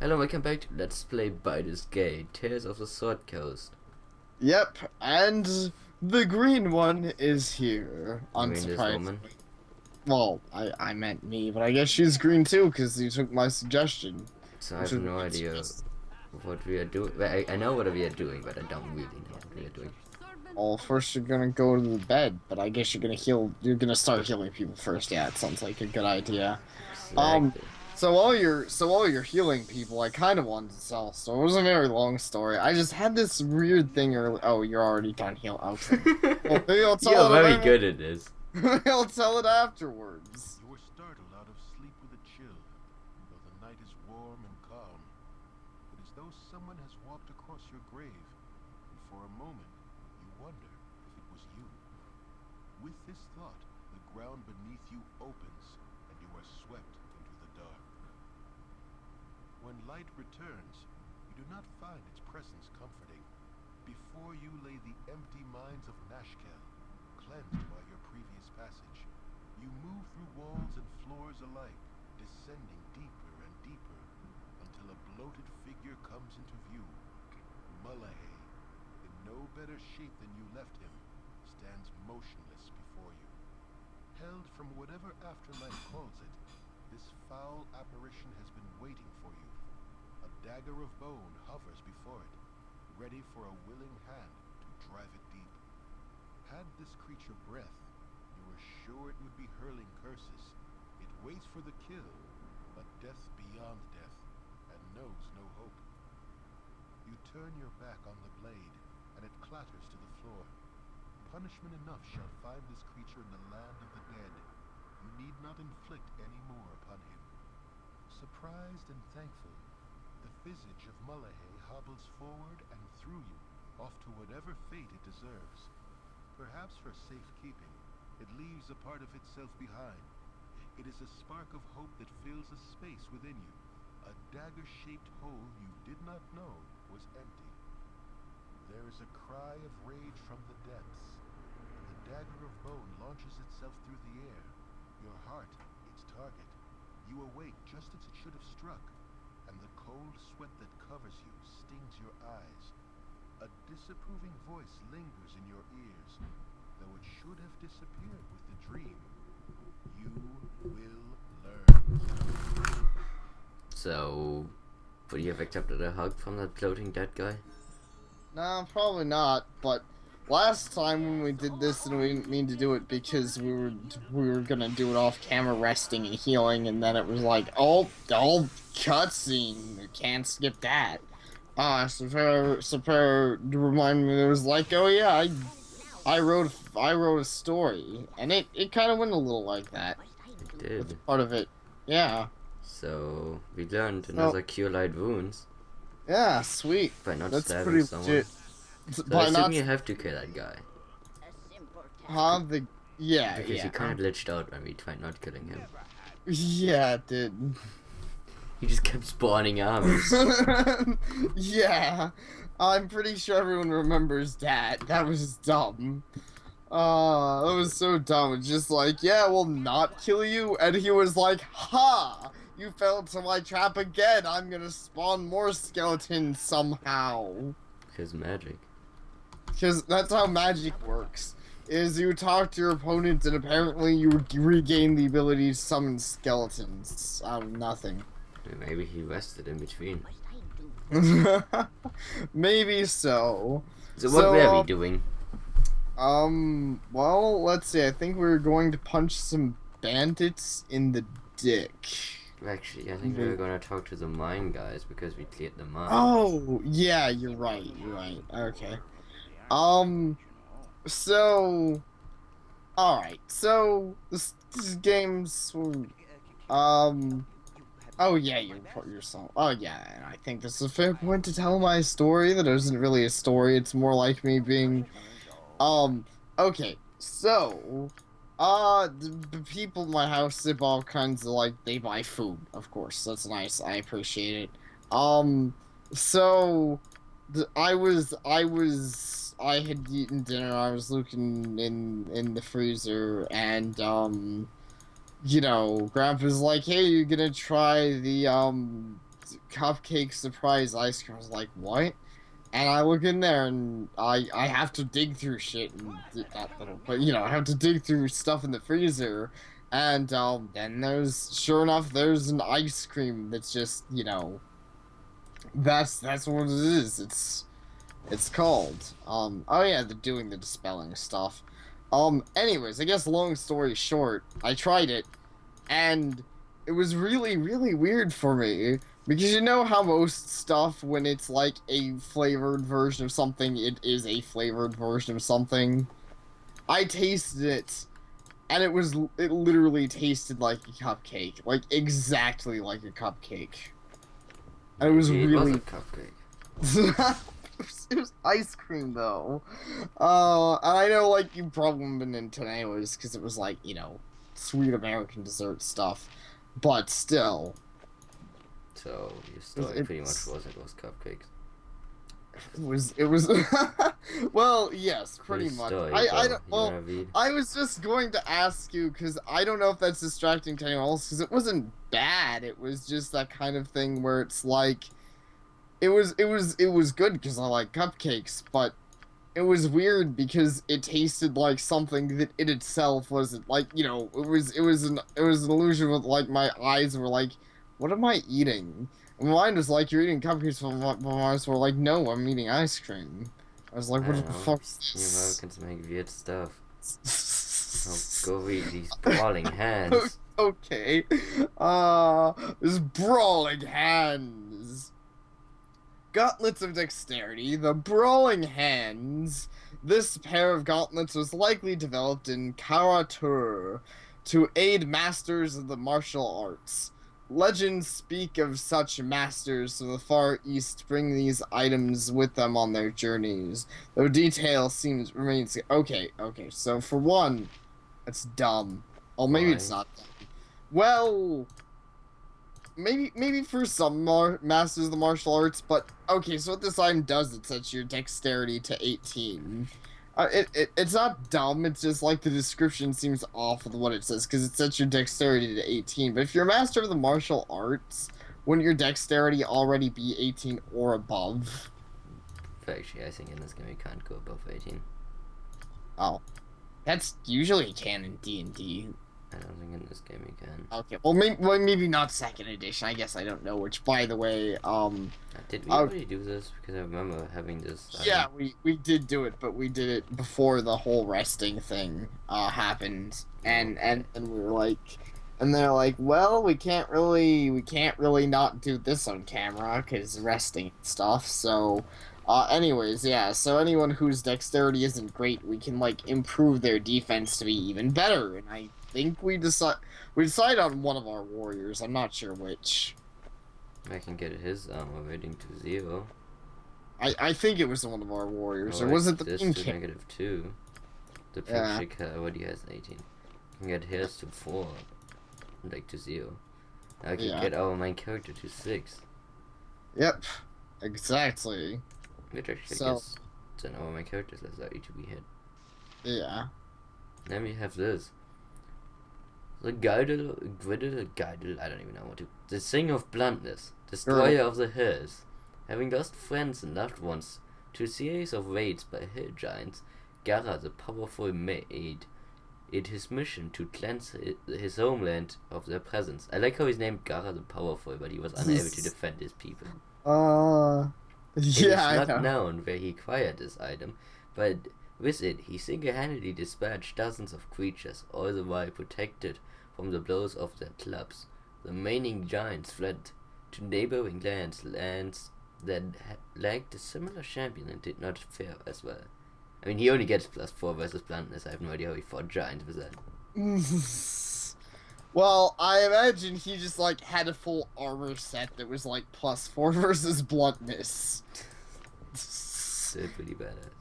Hello, welcome back to Let's Play Baldur's Gate, Tales of the Sword Coast. Yep, and the green one is here, You mean this unsurprisingly. woman? Well, I meant me, but I guess she's green too, because you took my suggestion. So I Which have was no idea what we are doing. Well, I know what we are doing, but I don't really know what we are doing. well, first you're gonna go to the bed, but I guess you're gonna start healing people first. Yeah, it sounds like a good idea. Um, Exactly. so while you're healing people, I kind of wanted to tell, so it was a very long story. I just had this weird thing early. Oh, you're already done healing. Okay. Well, maybe I'll You're tell it. very good at this. Maybe I'll tell it afterwards. You were startled out of sleep with a chill, though the night is warm and calm. It is though someone has walked across your grave, and for a moment you wonder if it was you. With this thought, the ground beneath you opens, and you are swept into the dark. When light returns, you do not find its presence comforting. Before you lay the empty mines of Nashkel, cleansed by your previous passage. You move through walls and floors alike, descending deeper and deeper, until a bloated figure comes into view. Mullahay, in no better shape than you left him, stands motionless before you. Held from whatever afterlife calls it, this foul apparition has been waiting for you. A dagger of bone hovers before it, ready for a willing hand to drive it deep. Had this creature breath, you were sure it would be hurling curses. It waits for the kill, a death beyond death, and knows no hope. You turn your back on the blade, and it clatters to the floor. Punishment enough shall find this creature in the land of the dead. You need not inflict any more upon him. Surprised and thankful, the visage of Mullahay hobbles forward and through you, off to whatever fate it deserves. Perhaps for safekeeping, it leaves a part of itself behind. It is a spark of hope that fills a space within you, a dagger-shaped hole you did not know was empty. There is a cry of rage from the depths, and the dagger of bone launches itself through the air, your heart its target. You awake just as it should have struck, and the cold sweat that covers you stings your eyes. A disapproving voice lingers in your ears, though it should have disappeared with the dream. You will learn. So, would you have accepted a hug from that floating dead guy? Nah, probably not. But last time when we did this, and we didn't mean to do it because we were gonna do it off camera, resting and healing, and then it was like, oh, cutscene. You can't skip that. Sapare reminded me. It was like, oh yeah, I wrote a story, and it kind of went a little like that. It did. Part of it, yeah. So, we learned So- another cure light wounds Yeah, sweet. by not That's stabbing pretty someone. legit. So I By assume not, you have to kill that guy. huh? Yeah, Because yeah. he kind of glitched out when we tried not killing him. Yeah, it did. He just kept spawning armies. Yeah, I'm pretty sure everyone remembers that. That was dumb. That was so dumb. It's just like, yeah, we'll not kill you. And he was like, ha! You fell into my trap again. I'm gonna spawn more skeletons somehow. Because magic. Because that's how magic works. Is you talk to your opponent and apparently you regain the ability to summon skeletons out of nothing. Maybe he rested in between. Maybe so. So what were we So, doing? well, let's see. I think we were going to punch some bandits in the dick. Actually, I think we were gonna talk to the mine guys because we cleared the mine. Oh, yeah, you're right. Okay. So, alright. So, this game's, oh yeah, your song. Oh yeah, and I think this is a fair point to tell my story. That isn't really a story. It's more like me being, okay. So, the people in my house sip all kinds of, like, they buy food. Of course, that's nice. I appreciate it. So, I had eaten dinner. I was looking in the freezer, and you know, Grandpa's like, "Hey, you gonna try the cupcake surprise ice cream. I was like, what? And I look in there and I have to dig through shit and but you know, I have to dig through stuff in the freezer. And then sure enough, there's an ice cream that's just, you know, that's what it is. It's called. Oh yeah, they're doing the dispelling stuff. Anyways, I guess long story short, I tried it, and it was really, really weird for me. Because you know how most stuff, when it's like a flavored version of something, it is a flavored version of something? I tasted it, and it literally tasted like a cupcake. Like, exactly like a cupcake. And it was Maybe really... it was a cupcake. It was ice cream, though. And I know, like, you probably wouldn't been into it anyways, because it was, like, you know, sweet American dessert stuff. But still. So, your story pretty much was it was cupcakes. It was, well, yes, pretty much. Story, I was just going to ask you, because I don't know if that's distracting to anyone else, because it wasn't bad. It was just that kind of thing where it's like, it was good because I like cupcakes, but it was weird because it tasted like something that it itself wasn't. Like, you know, it was an illusion with, like, my eyes were like, what am I eating? And mine was like, you're eating cupcakes, but my eyes were like, no, I'm eating ice cream. I was like, what the fuck is You this? Americans make weird stuff. Oh, go read these brawling hands. Okay. This brawling hands. Gauntlets of Dexterity, the Brawling Hands. This pair of gauntlets was likely developed in Karatur to aid masters of the martial arts. Legends speak of such masters from the Far East bring these items with them on their journeys, though detail remains... Okay, so for one, it's dumb. Oh, maybe it's not dumb. Well... Maybe for some masters of the martial arts, but okay, so what this item does, it sets your dexterity to 18. It's not dumb, it's just like the description seems off with what it says, because it sets your dexterity to 18. But if you're a master of the martial arts, wouldn't your dexterity already be 18 or above? Actually, I think in this game you can't go above 18. Oh. That's usually canon D&D. I don't think in this game you can. Okay, well, maybe not second edition. I guess I don't know. Which, by the way, did we already do this? Because I remember having this. Yeah, we did do it, but we did it before the whole resting thing happened, and we were like, and they're like, well, we can't really not do this on camera because resting and stuff. So, anyways, yeah. So anyone whose dexterity isn't great, we can like improve their defense to be even better, and I think we decide on one of our warriors. I'm not sure which. I can get his armor rating to 0. I think it was one of our warriors, or Oh, was it the this pink to king? -2. The pink chick already has 18. I can get his to 4, like to 0. I can get our main character to 6. Yep, exactly. Which actually So- gets then our main character is less likely to be hit. Yeah. Then we have this. The Guidel, I don't even know what to. The Thing of Bluntness, Destroyer of the Hills. Having lost friends and loved ones to a series of raids by hill giants, Gara the Powerful made it his mission to cleanse his homeland of their presence. I like how he's named Gara the Powerful, but he was unable to defend his people. Yeah, It is I not know. known where he acquired this item, but with it he single-handedly dispatched dozens of creatures, all the while protected from the blows of their clubs. The remaining giants fled to neighboring lands that lacked a similar champion and did not fare as well. I mean, he only gets +4 versus bluntness. I have no idea how he fought giants with that. Well, I imagine he just like had a full armor set that was like +4 versus bluntness. Still pretty badass.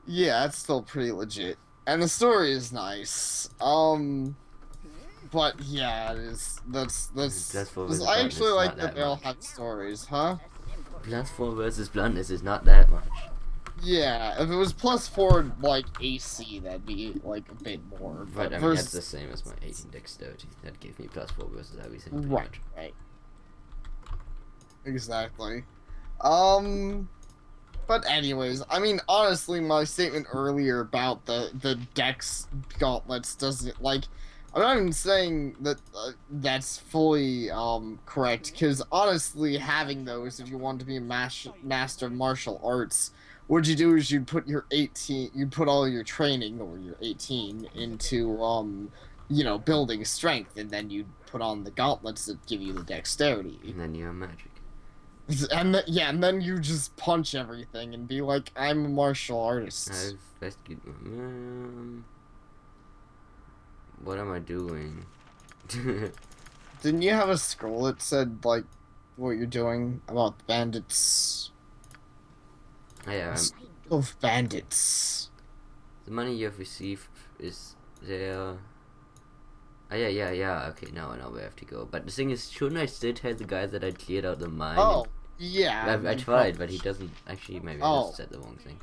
Yeah, it's still pretty legit, and the story is nice. But yeah, it is. That's. +4 versus I actually bluntness, like not that that they all much. have stories, huh? +4 versus bluntness is not that much. Yeah, if it was +4 like AC, that'd be like a bit more. But I mean, versus... that's the same as my 18 dexterity. That gave me +4 versus everything. Pretty Right, much. right. Exactly. But anyways, I mean, honestly, my statement earlier about the Dex gauntlets doesn't, like, I'm not even saying that that's fully correct, because honestly, having those, if you want to be a master of martial arts, what you do is you'd put all your training, or your 18, into building strength, and then you'd put on the gauntlets that give you the dexterity. And then you have magic. And then you just punch everything and be like, I'm a martial artist. I've rescued. What am I doing? Didn't you have a scroll that said, like, what you're doing about the bandits? Yeah, Of bandits. the money you have received is there. Yeah. Okay, now I know where I have to go. But the thing is, shouldn't I still tell the guy that I cleared out the mine? Oh, yeah. I tried, but he doesn't. Actually, maybe I just said the wrong thing.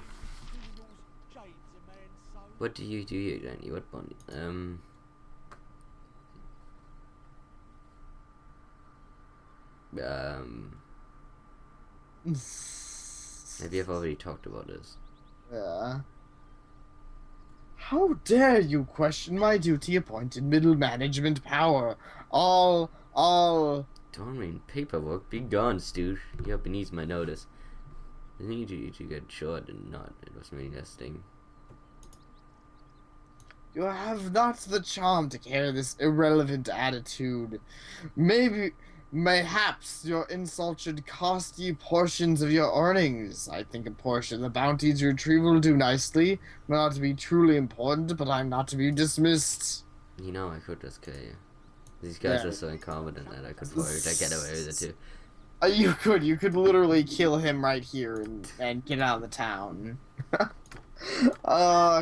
What do you do, Danny? What bond? Maybe I've already talked about this. Yeah. How dare you question my duty-appointed middle management power? All... Don't mean paperwork. Be gone, stooge. You're beneath my notice. I need you to get short and not. It was meaningless. You have not the charm to carry this irrelevant attitude. Mayhaps your insult should cost you portions of your earnings. I think a portion of the bounty's retrieval will do nicely. Not to be truly important, but I'm not to be dismissed. You know, I could just kill you. These guys are so incompetent that I could probably get away with it too. You could literally kill him right here and get out of the town.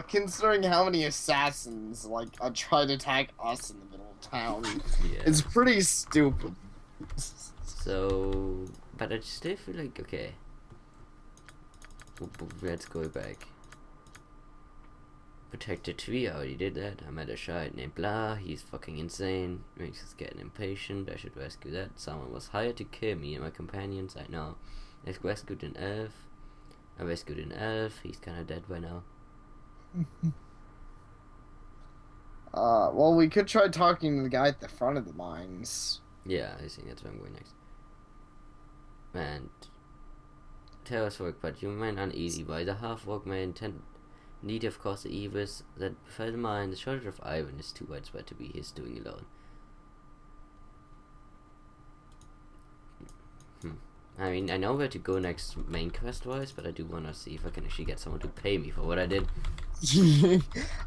Considering how many assassins, like, try to attack us in the middle of town, Yeah. it's pretty stupid. So, but I still feel like, okay. Let's go back. Protected tree, I already did that. I met a child named Blah, he's fucking insane, makes us getting impatient, I should rescue that. Someone was hired to kill me and my companions, I know. I rescued an elf. He's kinda dead by now. Well, we could try talking to the guy at the front of the mines. Yeah, I think that's where I'm going next. And tell us work, but you remain uneasy by the half-orc may intend need of cause the evils that befell the mine. The shortage of iron is too widespread to be his doing alone. I mean, I know where to go next main quest-wise, but I do want to see if I can actually get someone to pay me for what I did.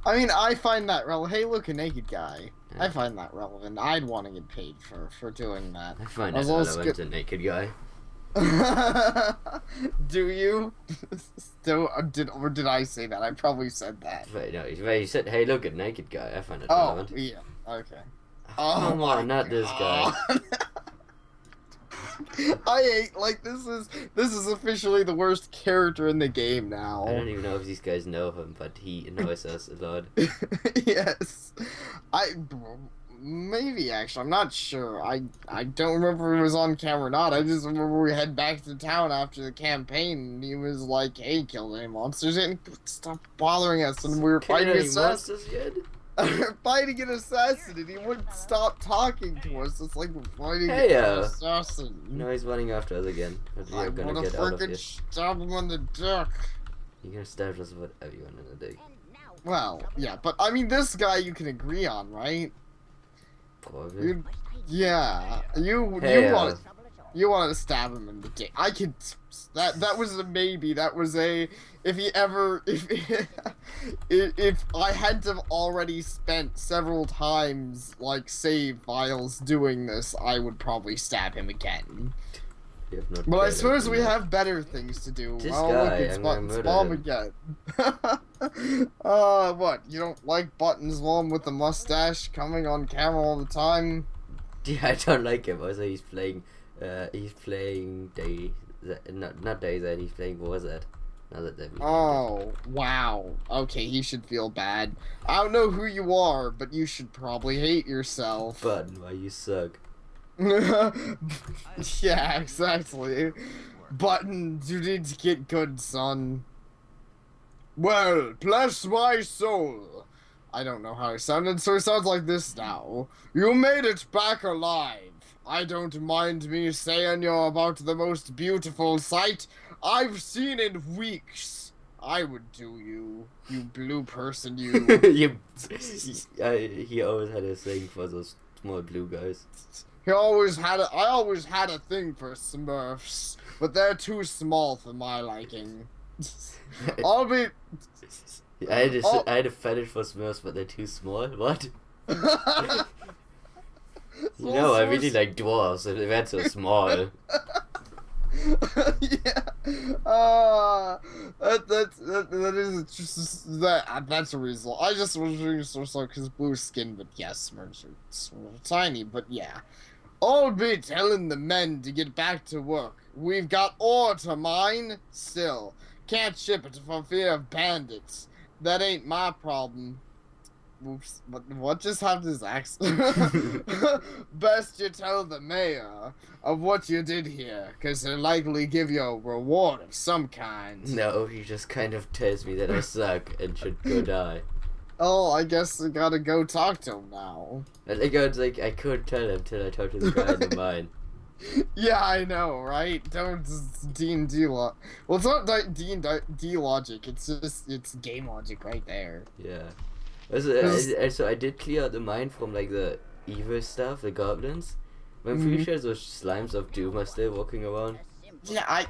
I mean, I find that relevant. Hey, look, a naked guy. Yeah. I find that relevant. I'd want to get paid for doing that. I find As that well as relevant, a naked guy. Do you? Did I say that? I probably said that. Wait, no, you said, hey, look, a naked guy. I find it Oh, relevant. yeah. Okay. Come on, not this guy. I hate, like, this is officially the worst character in the game now. I don't even know if these guys know him, but he annoys us a lot. Yes. Maybe, actually. I'm not sure. I don't remember if it was on camera or not. I just remember we head back to town after the campaign, and he was like, hey, kill any monsters, and stop bothering us, and we were fighting monsters yet? fighting an assassin, and he wouldn't stop talking to us. It's like we're fighting an assassin. No, he's running after us again. But I we're gonna wanna get out of here. freaking stab him on the dick. You're gonna stab us with everyone in the dick. Well, yeah, but I mean, this guy you can agree on, right? Probably. You wanted to stab him in the dick. I could. That was a maybe. That was a. If I hadn't have already spent several times like save files doing this, I would probably stab him again. But I suppose we have better things to do. This oh, guy, look, it's Buttons Mom again. What? You don't like Buttons Mom with the mustache coming on camera all the time? Yeah, I don't like him. Also, he's playing not DayZ, he's playing Warzone. Oh, wow. Okay, he should feel bad. I don't know who you are, but you should probably hate yourself. Button, why you suck. Yeah, exactly. Buttons, you need to get good, son. Well, bless my soul. I don't know how it sounded, so it sounds like this now. You made it back alive. I don't mind me saying you're about the most beautiful sight I've seen in weeks. I would do you, you blue person, you. you, he always had a thing for those small blue guys. I always had a thing for Smurfs, but they're too small for my liking. I'll be. I had a fetish for Smurfs, but they're too small. What? I really like dwarves, and they're so small. Yeah. That's a reason. I just was really so because blue skin, but yes, Smurfs are tiny, but yeah. I'll be telling the men to get back to work. We've got ore to mine still. Can't ship it for fear of bandits. That ain't my problem. Oops, what just happened to his accent? Best you tell the mayor of what you did here, because he'll likely give you a reward of some kind. No, he just kind of tells me that I suck and should go die. Oh, I guess I gotta go talk to him now. I think I was like, I couldn't tell him till I talked to the guy in the mine. Yeah, I know, right? Don't D&D well, it's not D&D logic, it's game logic right there. Yeah. So I did clear out the mine from like the evil stuff, the goblins. But I'm pretty sure those slimes of doom are still walking around. Yeah,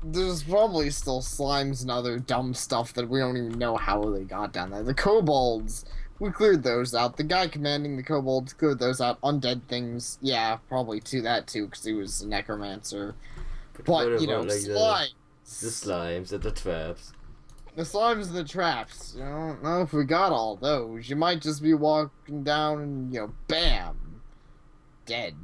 there's probably still slimes and other dumb stuff that we don't even know how they got down there. The kobolds, we cleared those out. The guy commanding the kobolds cleared those out. Undead things, yeah, probably that too, because he was a necromancer. But, like slimes. The slimes and the traps. The slimes and the traps. I don't know if we got all those. You might just be walking down and, bam! Dead.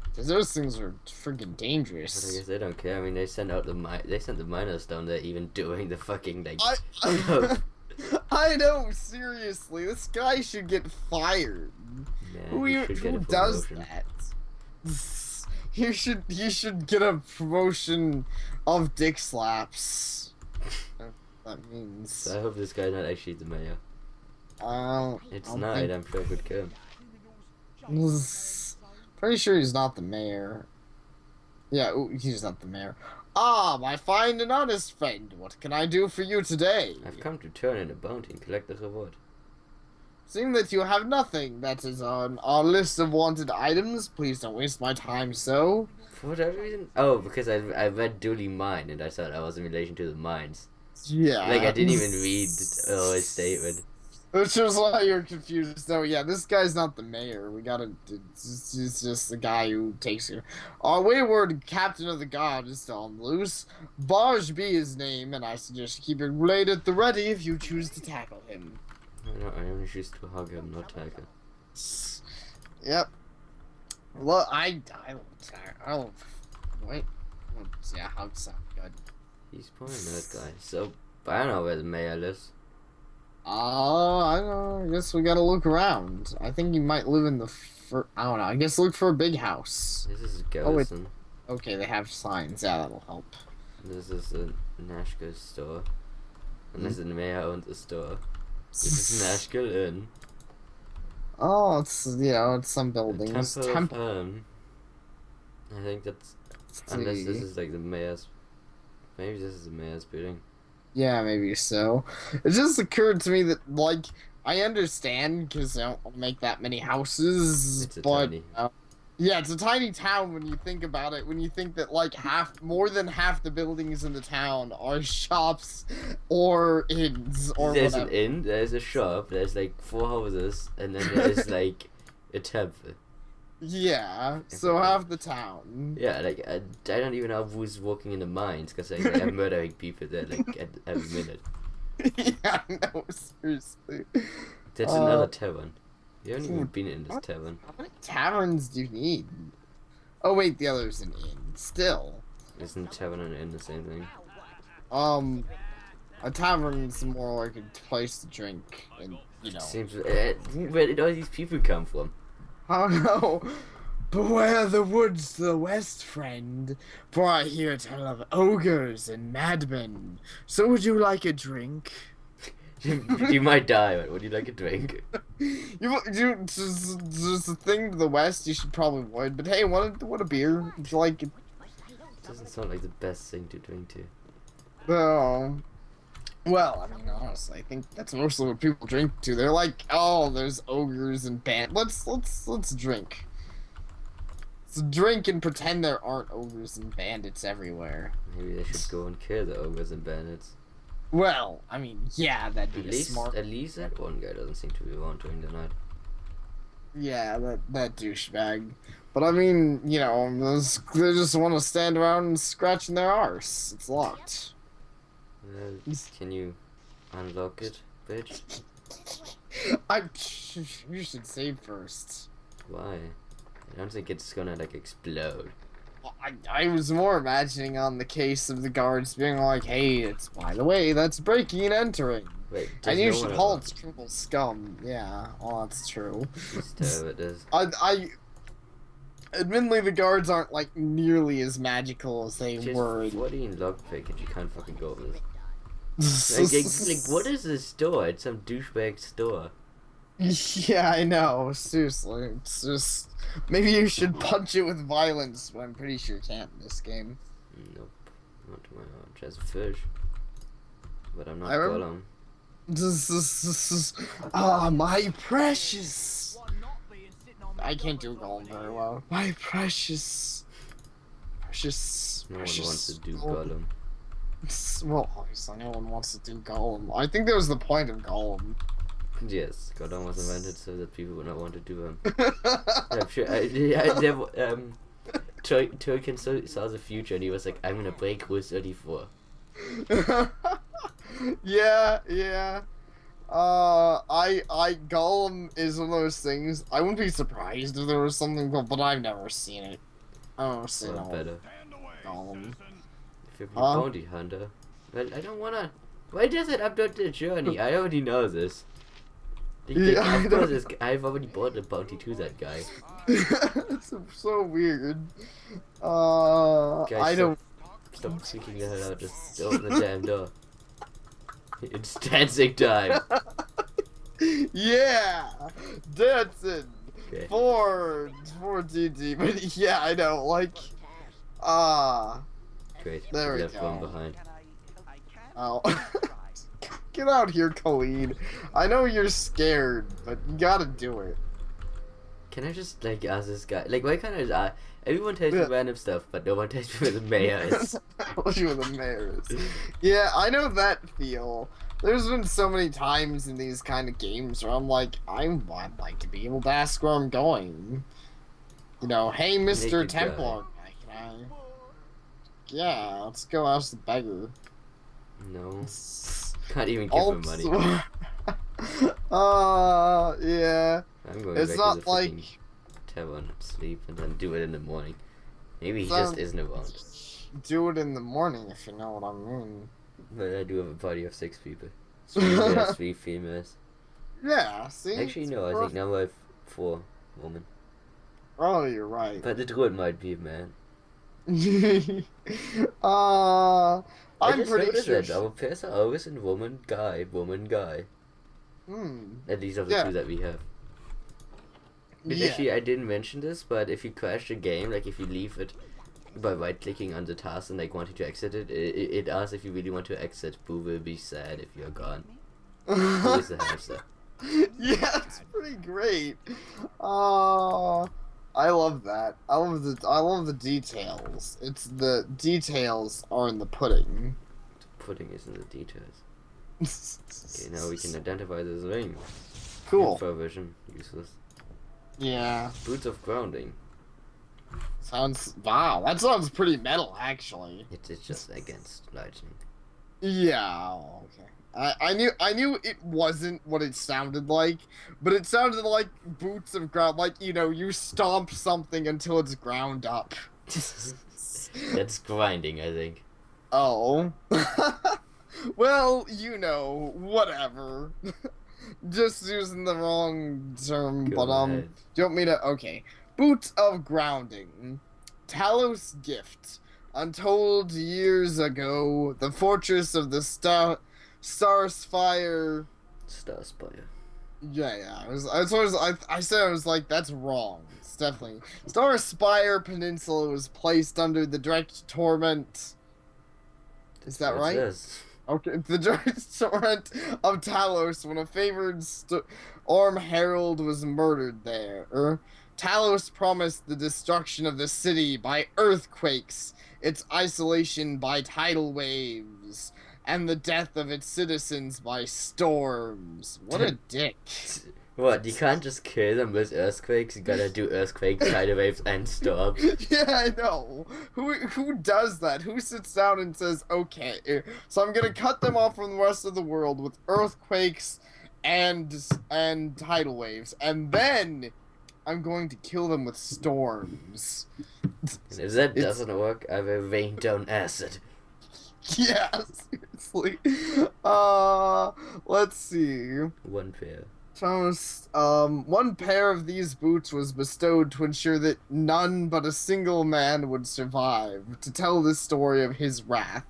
Because those things are freaking dangerous. But I guess they don't care. I mean, they sent the miners down there even doing the fucking like. I know, seriously, this guy should get fired. Yeah, who does that? He should get a promotion of dick slaps. That means. So I hope this guy's not actually the mayor. It's not. I'm sure it could kill him. Pretty sure he's not the mayor. Yeah, he's not the mayor. Ah, my fine and honest friend, what can I do for you today? I've come to turn in a bounty and collect the reward. Seeing that you have nothing that is on our list of wanted items, please don't waste my time so. For whatever reason? Oh, because I read Dooley Mine and I thought I was in relation to the mines. Yeah. Like, I didn't even read his statement. Which is why you're confused. So yeah, this guy's not the mayor. He's just the guy who takes you. Our wayward captain of the guard is still on the loose. Barge be his name, and I suggest you keep your blade at the ready if you choose to tackle him. No, I only choose to hug him, not tackle. Yep. Well, I'll wait. Yeah, hug sound good. He's probably that guy. So, I don't know where the mayor lives. I don't know. I guess we gotta look around. I think he might live in the I don't know. I guess look for a big house. This is Garrison. Okay, they have signs. Yeah, that'll help. This is a Nashka store. And this is the mayor owns a store. This is Nashka Inn. Oh, it's some buildings. Temple. I think that's unless this is like the mayor's. Maybe this is the mayor's building. Yeah, maybe so. It just occurred to me that, I understand because they don't make that many houses, but yeah, it's a tiny town when you think about it. When you think that more than half the buildings in the town are shops or inns or there's whatever. An inn, there's a shop, there's 4 houses, and then there's a temple. Yeah, so half the town. Yeah, I don't even know who's walking in the mines because I'm murdering people there at every minute. Yeah, no, seriously. That's another tavern. You haven't even been in this tavern. How many taverns do you need? Oh wait, the other's an inn. Still. Isn't tavern and inn the same thing? A tavern's more like a place to drink, and Seems where did all these people come from? I don't know. Beware the woods to the west, friend, for I hear tell of ogres and madmen. So would you like a drink? You might die, but would you like a drink? Just a thing to the west, you should probably would. But hey, what a beer? Would you like it? Doesn't sound like the best thing to drink to. Oh. Well, I mean, honestly, I think that's mostly what people drink to. They're like, oh, there's ogres and let's drink. Let's drink and pretend there aren't ogres and bandits everywhere. Maybe they should go and kill the ogres and bandits. Well, I mean, yeah, that'd be smart. At least that one guy doesn't seem to be around during the night. Yeah, that douchebag. But I mean, you know, they just want to stand around and scratching their arse. It's locked. Can you unlock it, bitch? You should save first. Why? I don't think it's gonna like explode. I was more imagining on the case of the guards being like, hey, by the way, that's breaking and entering. Wait, and you should halt, triple scum. Yeah, well, that's true. It is. Admittedly, the guards aren't like nearly as magical as they were. 14 lockpick and you can't fucking go over this. like, what is this store? It's some douchebag store. Yeah, I know. Seriously, it's just maybe you should punch it with violence, but I'm pretty sure you can't in this game. Nope, not to my knowledge. As a fish, but I'm not Gollum. My precious. I can't do Gollum very well. My precious. No one wants to do Gollum. Well, obviously, no one wants to do Gollum. I think that was the point of Gollum. Yes, Gollum was invented so that people would not want to do him. I'm sure. Tolkien saw the future and he was like, I'm gonna break Rule 34. Yeah. Gollum is one of those things. I wouldn't be surprised if there was something, but I've never seen it. I don't see no better. Gollum. If you're a bounty hunter, well, I don't wanna. Why does it update the journey? I already know this. Of course, I've already bought a bounty to that guy. It's so weird. Guys, I don't. Stop freaking the hell out. Just open the damn door. It's dancing time. Yeah, dancing. Okay. For DD, but yeah, I know. Like, Great. There we left go. one behind. Oh. Get out here, Khalid. I know you're scared, but you gotta do it. Can I just like ask this guy? Like, why can't I? Everyone tells me random stuff, but no one tells me where the mayor is. Where the mayor is. Yeah, I know that feel. There's been so many times in these kind of games where I'm like, I'd like to be able to ask where I'm going. You know, hey, Mr. Templar, can I? Yeah, let's go ask the beggar. No. Can't even give him money. Yeah. I'm going it's back not to the like tavern, sleep, and then do it in the morning. Maybe he just isn't around. Do it in the morning, if you know what I mean. But I do have a party of 6 people. 3 males, 3 females. Yeah, see? Actually, no, I think now I have 4 women. Oh, you're right. But the druid might be a man. I'm pretty sure. Our pairs are always in woman, guy. At least of the 2 that we have. Yeah. Actually, I didn't mention this, but if you crash the game, like if you leave it by right-clicking on the task and like wanting to exit it, it asks if you really want to exit. Boo will be sad if you're gone. Boo is a hamster. Yeah, it's pretty great. I love that. I love the details. It's the details are in the pudding. The pudding is in the details. Okay, now we can identify this ring. Cool. Info vision, useless. Yeah. Boots of grounding. Wow, that sounds pretty metal, actually. It's just against lightning. Yeah, okay. I knew it wasn't what it sounded like, but it sounded like boots of ground, like, you know, you stomp something until it's ground up. That's grinding, I think. Oh. Well, you know, whatever. Just using the wrong term, Go but, ahead. do you want me to, okay. Boot of Grounding. Talos gift. Untold years ago, the fortress of the Starspire. Starspire. Yeah. I said I was like, that's wrong. It's definitely Starspire Peninsula was placed under the direct torment. Is that right? Okay, the direct torrent of Talos when a favored Orm Herald was murdered there. Talos promised the destruction of the city by earthquakes, its isolation by tidal waves, and the death of its citizens by storms. What a dick. What, you can't just kill them with earthquakes, you gotta do earthquakes, tidal waves, and storms. Yeah, I know. Who does that? Who sits down and says, okay, so I'm gonna cut them off from the rest of the world with earthquakes and tidal waves, and then I'm going to kill them with storms. And if that doesn't work, I will rain down acid. Yeah, seriously. Let's see. One pair. One pair of these boots was bestowed to ensure that none but a single man would survive, to tell the story of his wrath.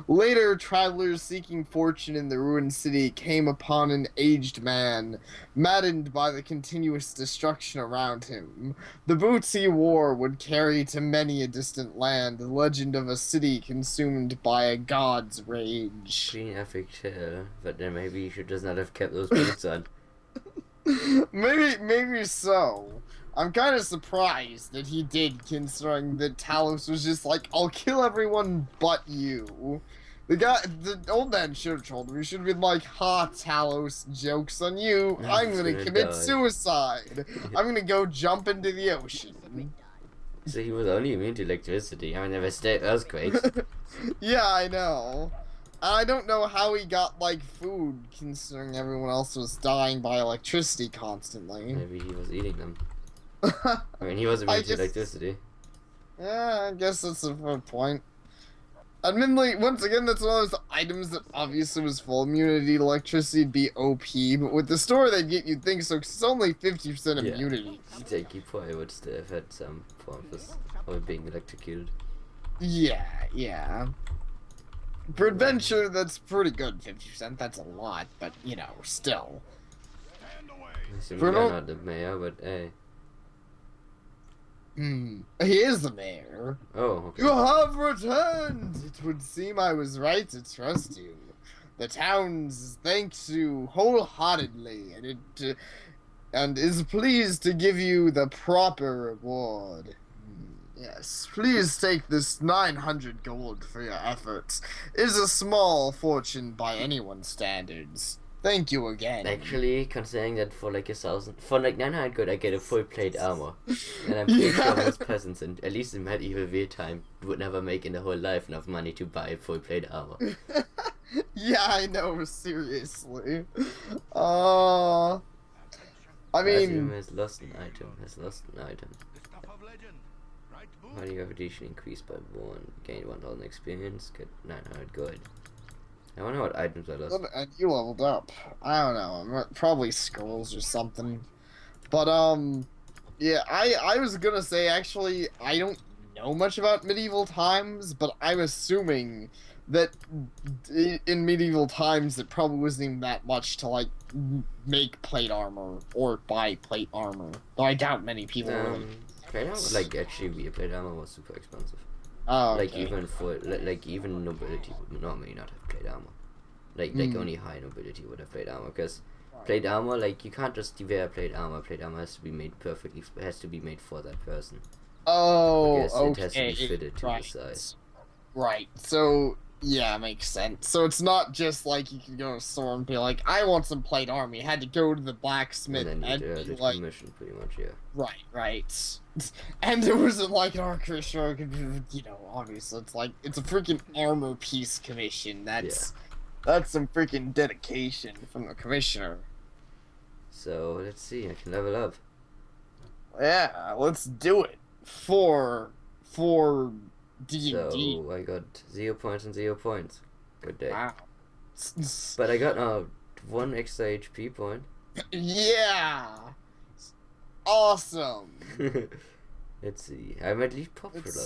Later, travelers seeking fortune in the ruined city came upon an aged man, maddened by the continuous destruction around him. The boots he wore would carry to many a distant land the legend of a city consumed by a god's rage. Pretty epic tale, but then maybe you should just not have kept those boots on. Maybe so. I'm kind of surprised that he did, considering that Talos was just like, I'll kill everyone but you. The old man should have told him. He should have been like, ha, Talos, joke's on you. I'm gonna commit suicide. I'm gonna go jump into the ocean. So he was only immune to electricity. I never stayed earthquakes. Yeah, I know. I don't know how he got, like, food, considering everyone else was dying by electricity constantly. Maybe he was eating them. I mean, he was immune to electricity. Yeah, I guess that's a fair point. Admittedly, once again, that's one of those items that obviously was full immunity to electricity, would be OP, but with the store they get, you'd think so, 'cause it's only 50% immunity. Yeah, he probably would still have had some form of being electrocuted. Yeah. For adventure, that's pretty good, 50%, that's a lot, but, you know, still. I assume you're not the mayor, but hey. He is the mayor. Oh, okay. You have returned! It would seem I was right to trust you. The town's thanks you wholeheartedly, and is pleased to give you the proper reward. Yes, please take this 900 gold for your efforts. It is a small fortune by anyone's standards. Thank you again. Actually, considering that for like 900 gold, I get a full plate armor. And I'm pretty sure most peasants, at least in medieval war time, would never make in their whole life enough money to buy a full plate armor. Yeah, I know, seriously. I mean... has lost an item. Money repetition increased by 1. Gain 1000 experience. Get 900 gold. I wonder what items I lost. And you leveled up. I don't know. Probably scrolls or something. But, yeah, I was gonna say, actually, I don't know much about medieval times, but I'm assuming that in medieval times it probably wasn't even that much to, like, make plate armor or buy plate armor. Though I doubt many people really. Plate armor, like, actually, plate armor was super expensive. Oh, okay. Like, even nobility would normally not have plate armor. Like only high nobility would have plate armor, because plate armor, like, you can't just wear plate armor. Plate armor has to be made perfectly, has to be made for that person. Oh, because okay. It has to be fitted to the size. Right, so, yeah, makes sense. So it's not just like you can go to a store and be like, I want some plate armor. You had to go to the blacksmith and then be the like... commission, pretty much, yeah. Right. And there wasn't like an orchestra, you know, obviously it's like, it's a freaking armor piece commission. That's some freaking dedication from the commissioner. So, let's see, I can level up. Yeah, let's do it. For D&D. So, I got 0 points and 0 points. Good day. Wow. But I got 1 extra HP point. Yeah! Awesome! Let's see. I'm at least popular.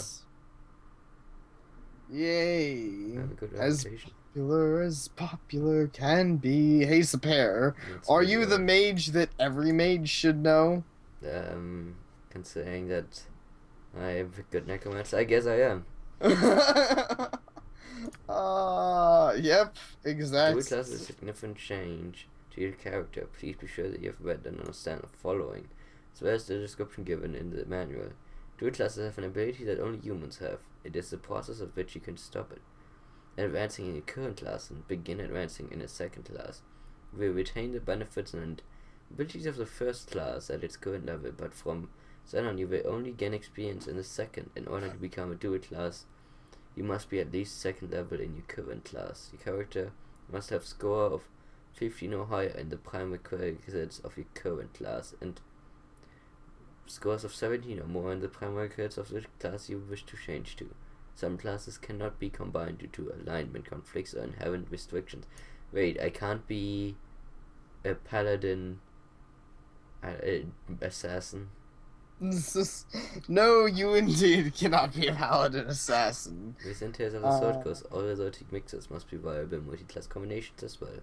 Yay. I have a good As reputation. popular as popular can be. Hey, Sapare, That's are really you the odd. mage that every mage should know? Considering that I am a good necromancer, I guess I am. Yep, Dual exactly. class is a significant change to your character. Please be sure that you have read and understand the following, as well as the description given in the manual. Dual classes have an ability that only humans have. It is the process of which you can stop it. Advancing in your current class and begin advancing in a second class. You will retain the benefits and abilities of the first class at its current level, but from then on you will only gain experience in the second. In order to become a dual class, you must be at least second level in your current class. Your character must have score of 15 or higher in the primary requisites of your current class, and scores of 17 or more in the primary requisites of the class you wish to change to. Some classes cannot be combined due to alignment conflicts or inherent restrictions. Wait, I can't be a paladin assassin? No, you indeed cannot be a paladin assassin. Within Tales of the Sword Coast, all exotic mixes must be viable multi-class combinations as well.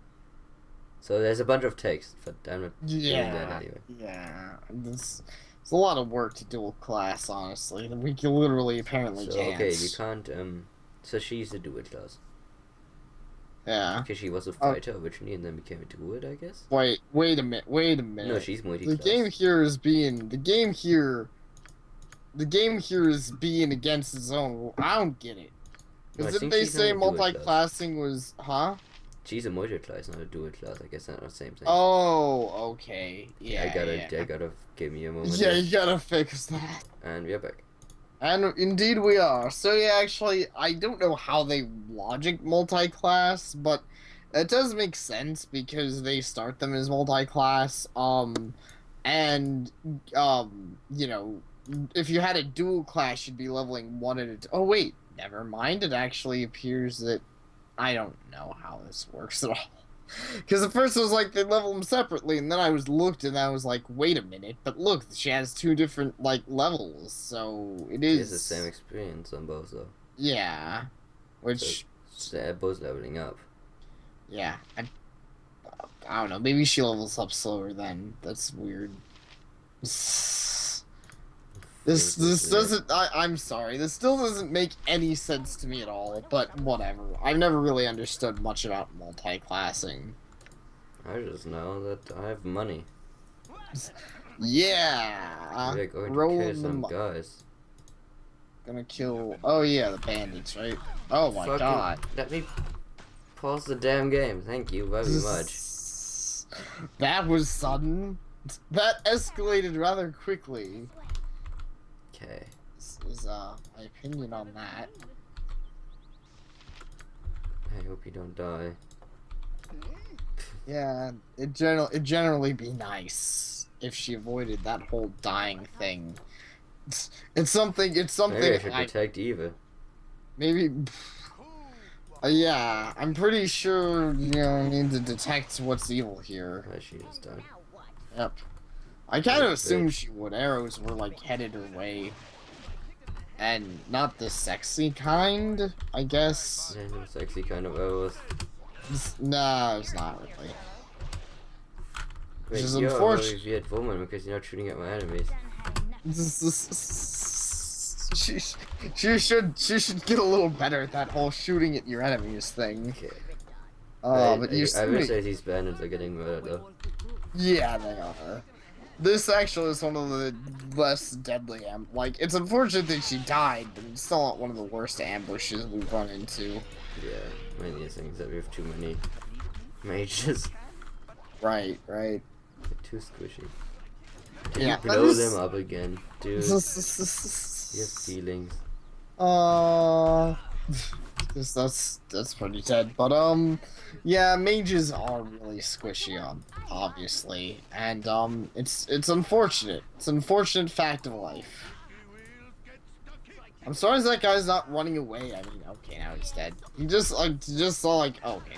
So there's a bunch of text, but I'm not doing that anyway. Yeah. It's a lot of work to dual class, honestly. We can literally apparently So can't. okay, you can't. So she's a dual class Yeah. because she was a fighter originally and then became a druid, I guess. Wait a minute. No, she's multi-class. The game here is being against its own rule. I don't get it. No, I Because think didn't they she's say not a dual class. multi-classing was, huh? She's a multi-class, not a dual class. I guess that's not the same thing. Oh, okay. Yeah, I gotta give me a moment. Yeah, here. you gotta fix that. And we are back. And indeed we are. So yeah, actually, I don't know how they logic multi-class, but it does make sense because they start them as multi-class. And you know, if you had a dual class, you'd be leveling one at a. Oh wait, never mind. It actually appears that I don't know how this works at all. Because at first it was like they level them separately, and then I looked and I was like, wait a minute, but look, she has two different like levels, so it She is has the same experience on both though. Yeah, which So they're both leveling up. yeah, I don't know. Maybe she levels up slower then. That's weird. This doesn't. I'm sorry. This still doesn't make any sense to me at all. But whatever. I've never really understood much about multi-classing. I just know that I have money. Yeah. We're going to Roll kill the some mo- guys. Gonna kill. Oh yeah, the bandits, right? Oh my Fucking- god. Let me pause the damn game. Thank you very much. That was sudden. That escalated rather quickly. Okay. This is my opinion on that. I hope you don't die. Yeah, it generally be nice if she avoided that whole dying thing. It's something. Maybe I should protect Eva. Maybe. Yeah, I'm pretty sure I need to detect what's evil here. She just died. Yep. I kind of Bitch. assumed she would. Arrows were like headed her way. And not the sexy kind, I guess. Yeah, no sexy kind of arrows. No, it's not really. Wait, is you're a unfortunate. very weird woman because you're not shooting at my enemies. She should get a little better at that whole shooting at your enemies thing. Okay. But you I will say these bandits are getting murdered though. Yeah, they are. This actually is one of the less deadly like, it's unfortunate that she died, but it's still not one of the worst ambushes we've run into. Yeah, mainly the things that we have too many mages. Right. They're too squishy. Can Yeah, you blow them up again, dude? You have feelings. That's pretty dead. But yeah, mages are really squishy obviously. And it's unfortunate. It's an unfortunate fact of life. I'm sorry that guy's not running away. I mean, okay, now he's dead. He just saw like, oh, okay,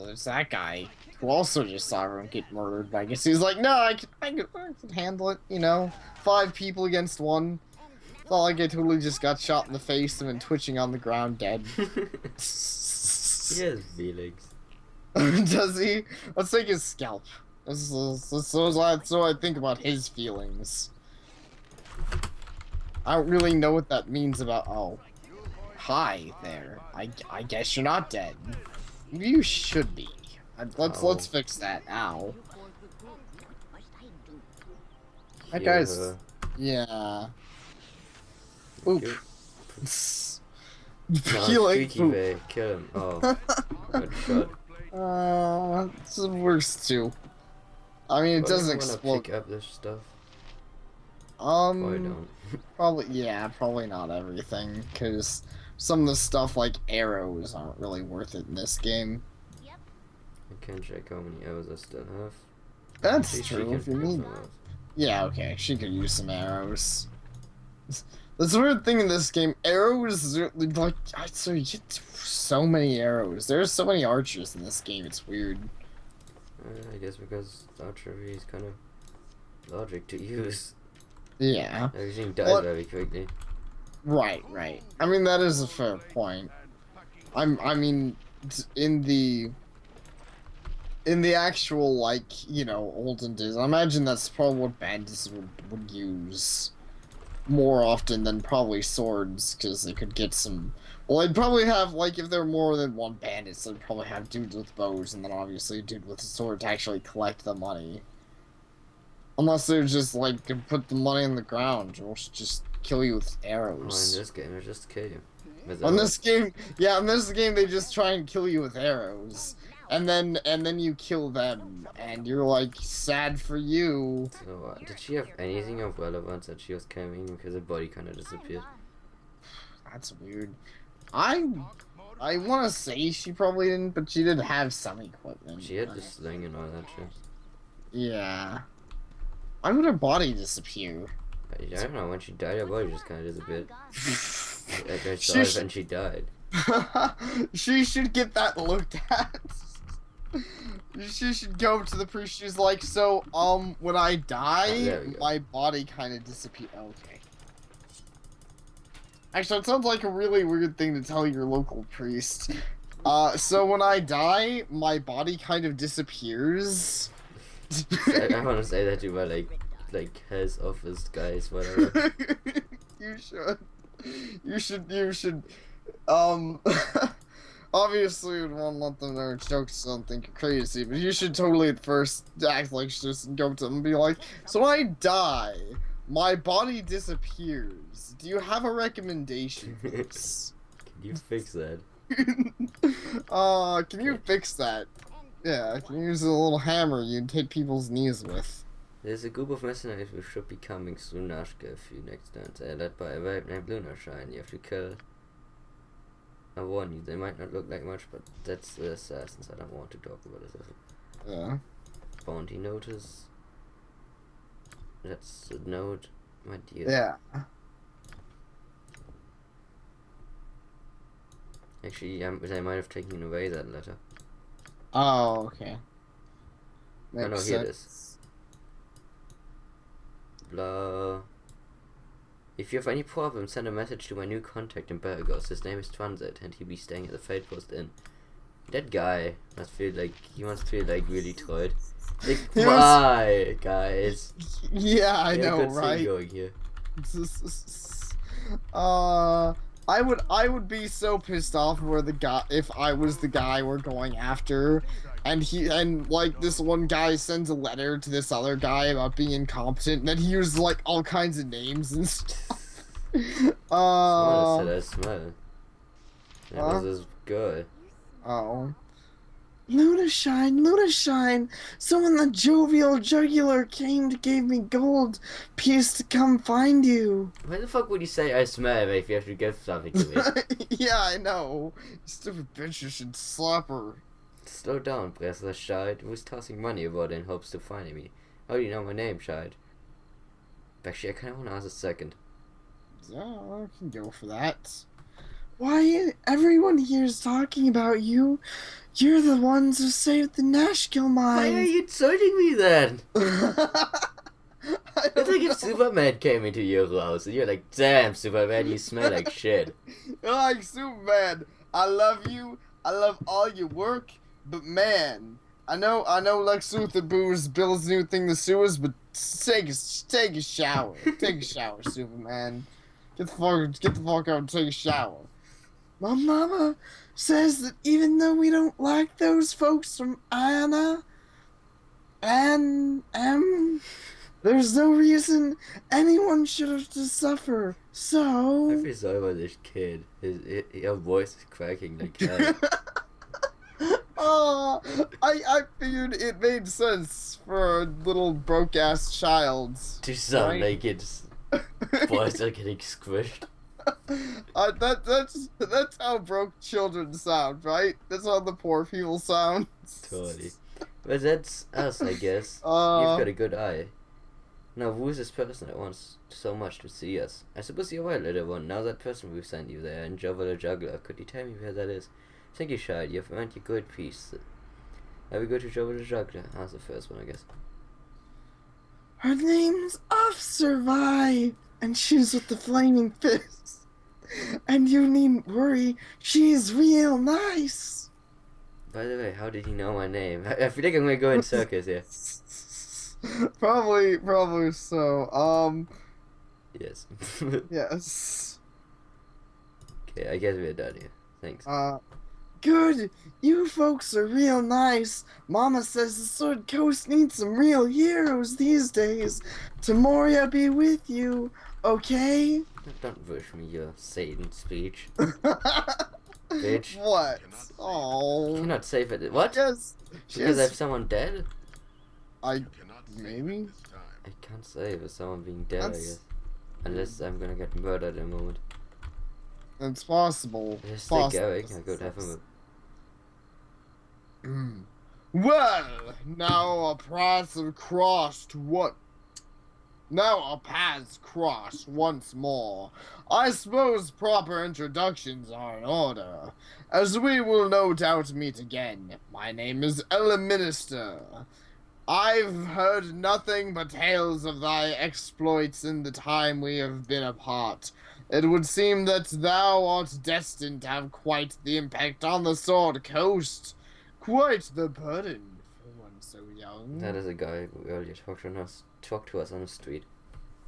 there's that guy who also just saw everyone get murdered. But I guess he's like, no, I can handle it. 5 people against 1. It's not like I totally just got shot in the face and been twitching on the ground dead. He has feelings. Does he? Let's take his scalp. So I think about his feelings. I don't really know what that means about. Oh, hi there. I guess you're not dead. You should be. Let's fix that. Ow. That guy's. Yeah. Oop. Healing. Kill him. Oh, good shot. It's the worst too. I mean, it doesn't explode. Pick up this stuff. Probably don't. Probably not everything, because some of the stuff like arrows aren't really worth it in this game. I can check how many arrows I still have. That's true. If you need. Yeah, okay. She could use some arrows. That's the weird thing in this game. Arrows, like, so you get so many arrows. There's so many archers in this game. It's weird. I guess because archery is kind of logic to use. Yeah. Everything dies very quickly. Right. I mean, that is a fair point. I mean, in the actual, like, you know, olden days, I imagine that's probably what bandits would use more often than probably swords, because they could get some. Well, they'd probably have, like, if there were more than one bandit, they'd probably have dudes with bows, and then obviously a dude with a sword to actually collect the money. Unless they're just, like, put the money on the ground, or just kill you with arrows. Oh, in this game, they just kill you. In this game, they just try and kill you with arrows. And then you kill them, and you're like, sad for you. So, did she have anything of relevance that she was carrying, because her body kind of disappeared? That's weird. I want to say she probably didn't, but she did have some equipment. She had the sling and all that shit. Yeah. Why would her body disappear? I don't know, when she died, her body just kind of disappeared. And she died. She should get that looked at. She should go to the priest. She's like, so, when I die, my body kind of disappears. Okay. Actually, it sounds like a really weird thing to tell your local priest. So when I die, my body kind of disappears. I want to say that to my, like his office guys, whatever. You should, obviously you'd want to let them know jokes, so don't think you're crazy, but you should totally at first act like just go up to them and be like, so when I die, my body disappears. Do you have a recommendation? Can you fix that? Can you fix that? Yeah, can you use a little hammer you'd hit people's knees with? There's a group of mercenaries who should be coming soon after a few next times. They are led by a rape named Lunarshine. You have to kill. I warn you, they might not look like much, but that's the assassins. I don't want to talk about assassins. Yeah. Bounty notice. That's a note, my dear. Yeah. Actually, they might have taken away that letter. Oh, okay. Makes no, here it is. Blah. If you have any problems, send a message to my new contact in Burgos. His name is Transit, and he'll be staying at the Fate Post Inn. That guy must feel like really tired. Like, why, guys? Yeah, I know, right? Going here. I would be so pissed off if I was the guy we're going after, and like this one guy sends a letter to this other guy about being incompetent, and then he uses like all kinds of names and stuff. Someone said I smell. That was this guy. Oh. Lunashine, someone the jovial jugular came to give me gold piece to come find you. Why the fuck would you say I smell if you have to give something to me? Yeah, I know. Stupid bitch, you should slap her. Slow down, breathless Shide. Who's tossing money about in hopes to find me? How do you know my name, Shide? Actually, I kinda wanna ask a second. Yeah, I can go for that. Why, everyone here is talking about you. You're the ones who saved the Nashkill mine. Why are you insulting me then? It's like if Superman came into your house and you're like, damn, Superman, you smell like shit. You're like, Superman, I love you. I love all your work. But man, I know Lex Luthor boos Bill's new thing, the sewers, but take a shower. Take a shower, Superman. Get the fuck out and take a shower. My mama says that even though we don't like those folks from Anna and there's no reason anyone should have to suffer. So I feel sorry about this kid. Your voice is cracking like hell. Oh, I figured it made sense for a little broke ass child. To sound Right. like its voice are getting squished. That's how broke children sound, right? That's how the poor people sound. Totally. But that's us, I guess. You've got a good eye. Now, who is this person that wants so much to see us? I suppose you're right, little one. Now that person we've sent you there, and Jova the Juggler, could you tell me where that is? Thank you, child. You've earned your good piece. Now we go to Jova the Juggler. That's the first one, I guess. Her name's Officer Vi, and she's with the flaming fist. And you needn't worry, she's real nice. By the way, how did he know my name? I feel like I'm gonna go in circus here. Probably so. Yes. Yes. Okay, I guess we're done here. Thanks. Good. You folks are real nice. Mama says the Sword Coast needs some real heroes these days. Tamoria be with you, okay? Don't wish me your Satan speech. Bitch. What? You Oh. cannot save it. What? Yes. Because I have someone dead? Maybe. I can't save with someone being dead, I That's- guess. Unless I'm gonna get murdered in a moment. It's possible. Just stay going. I could have him. Well, now our paths have crossed Now our paths cross once more. I suppose proper introductions are in order, as we will no doubt meet again. My name is Ella Minister. I've heard nothing but tales of thy exploits in the time we have been apart. It would seem that thou art destined to have quite the impact on the Sword Coast. Quite the burden for one so young. That is a guy who earlier talked to us on the street.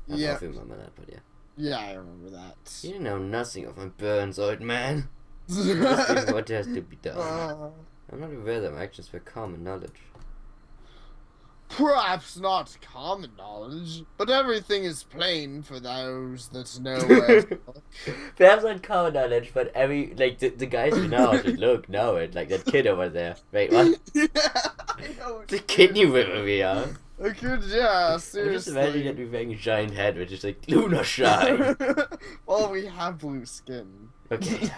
I don't know Yeah. if you remember that, but yeah. Yeah, I remember that. You know nothing of my burns, old man. Just doing what has to be done. I'm not aware that my actions were common knowledge. Perhaps not common knowledge, but everything is plain for those that know where to look. Perhaps not common knowledge, but the guys who know how to look know it. Like that kid over there. Wait, what? Yeah, I know. The kid you with me, huh? I could, yeah, I'm just seriously. imagining that we're wearing a giant head which is like lunar shine. Well, we have blue skin. Okay.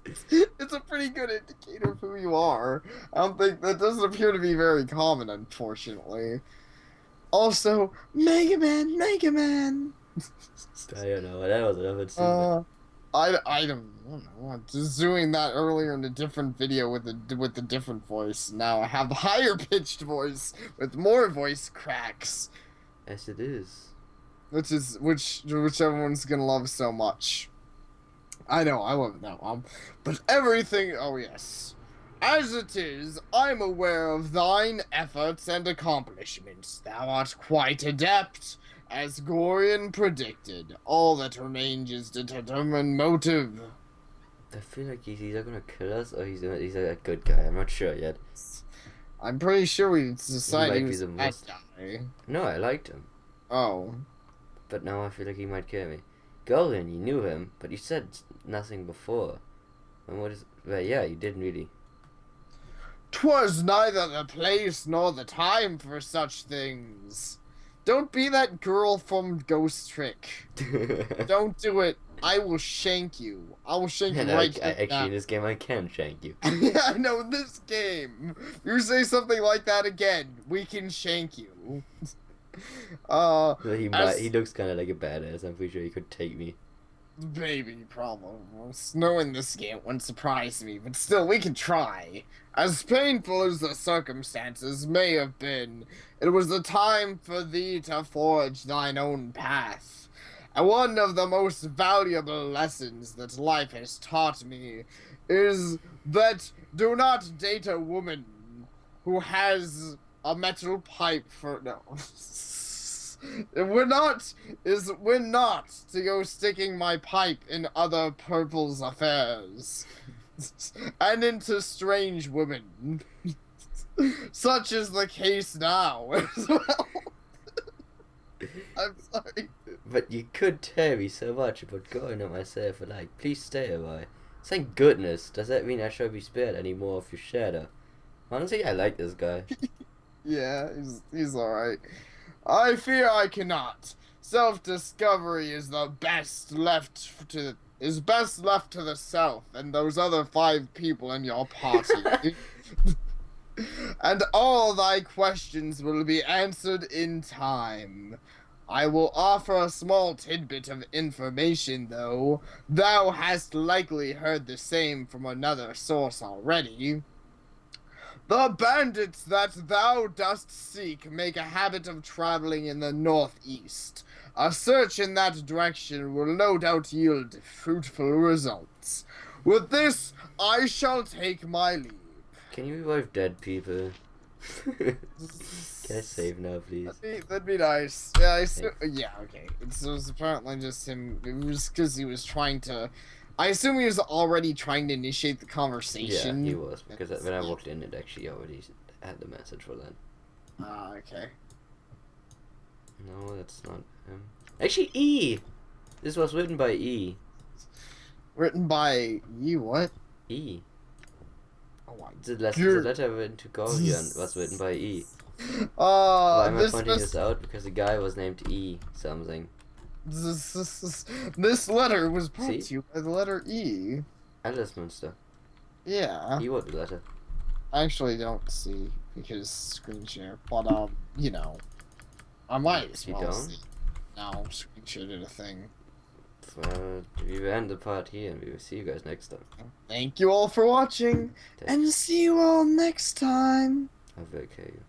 It's a pretty good indicator of who you are. I don't think that doesn't appear to be very common, unfortunately. Also, Mega Man. I don't know. That was a bit stupid. I don't know. I'm just doing that earlier in a different video with a different voice. Now I have a higher pitched voice with more voice cracks, As it is. which everyone's gonna love so much. I know, I love that one. But everything, oh yes. As it is, I'm aware of thine efforts and accomplishments. Thou art quite adept, as Gorian predicted. All that remains is to determine motive. I feel like he's either gonna kill us or he's a good guy. I'm not sure yet. I'm pretty sure we decided he might be was the a bad most- guy. No, I liked him. Oh. But now I feel like he might kill me. Gorian, you knew him, but you said nothing before. And what is... Well, yeah, you didn't really. 'Twas neither the place nor the time for such things. Don't be that girl from Ghost Trick. Don't do it. I will shank you. I will shank you And right actually, in this game, I can shank you. Yeah, I know, this game. You say something like that again, we can shank you. So he As- looks kind of like a badass. I'm pretty sure he could take me. baby problems. Knowing this game wouldn't surprise me, but still, we can try. As painful as the circumstances may have been, it was the time for thee to forge thine own path. And one of the most valuable lessons that life has taught me is that do not date a woman who has a metal pipe for no. We're not to go sticking my pipe in other purple's affairs and into strange women, such is the case now as well. I'm sorry. But you could tell me so much about going on myself and like, please stay away. Thank goodness. Does that mean I shall be spared any more of your shadow? Honestly, I like this guy. Yeah, he's alright. I fear I cannot. Self-discovery is best left to the self and those other 5 people in your party. And all thy questions will be answered in time. I will offer a small tidbit of information, though. Thou hast likely heard the same from another source already. The bandits that thou dost seek make a habit of traveling in the northeast. A search in that direction will no doubt yield fruitful results. With this, I shall take my leave. Can you revive dead people? Can I save now, please? That'd be nice. Yeah, yeah, okay. It was apparently just him. It was because he was trying to... I assume he was already trying to initiate the conversation. Yeah, he was, because when I walked in, it actually already had the message for that. Ah, okay. No, that's not him. Actually, E! This was written by E. Written by you, what? E. Oh my The letter written to Gorion was written by E. Why am I pointing this out? Because the guy was named E something. This letter was brought to you by the letter E. Alice-Münster. Yeah. He wrote the letter. I actually don't see because screen share, but you know, I might as well see. No, screen share did a thing. We will end the part here, and we will see you guys next time. Thank you all for watching, and see you all next time. I will kill you.